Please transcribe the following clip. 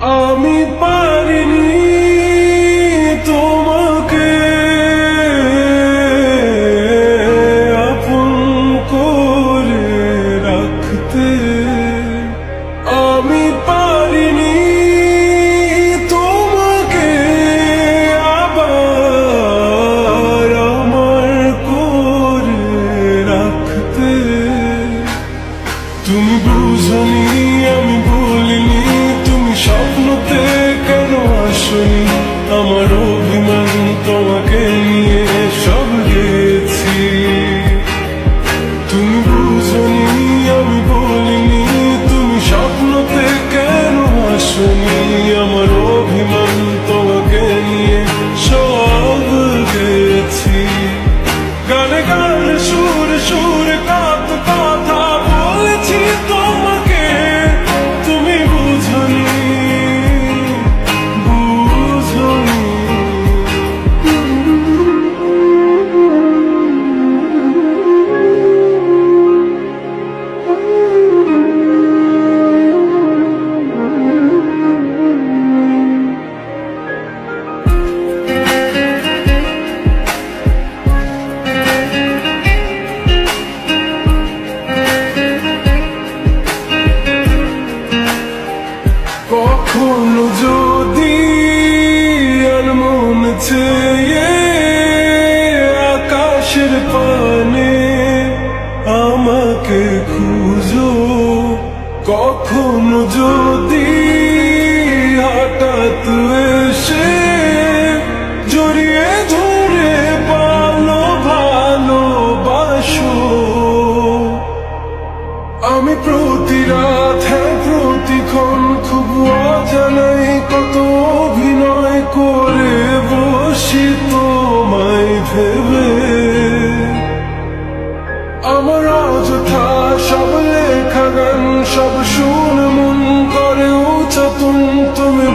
আমি পারিনি তোমাকে আপন করে রাখতে, আমি পারিনি তোমাকে আবার আমার করে রাখতে। তুমি বুঝনি আমি বলিনি, তুমি স্বপ্নতে কেন আসনি, আমার অভিমান তোমাকে নিয়ে সব গেছি। তুমি বুঝনি আমি বলিনি, তুমি স্বপ্নতে কেন আসনি, আমার অভিমান তোমাকে নিয়ে সব গেছি। গানে গানে সুরে সুরে কত কথা বলেছি তোমাকে, তুমি বুঝনি বুঝনি। কখনো যদি আনমন চেয়ে আকাশের পানে আমাকে খুঁজো, কখনো যদি হঠাৎ এসে জড়িয়ে ধরে ভালো ভালোবাসো, আমি প্রতি রাত প্রতিক্ষণ খুব অজানাই কত অভিনয় করে বসি তোমায় ভেবে। আমার অযথা সব লেখা গান সব শুনে মন করে উচাতন, তুমি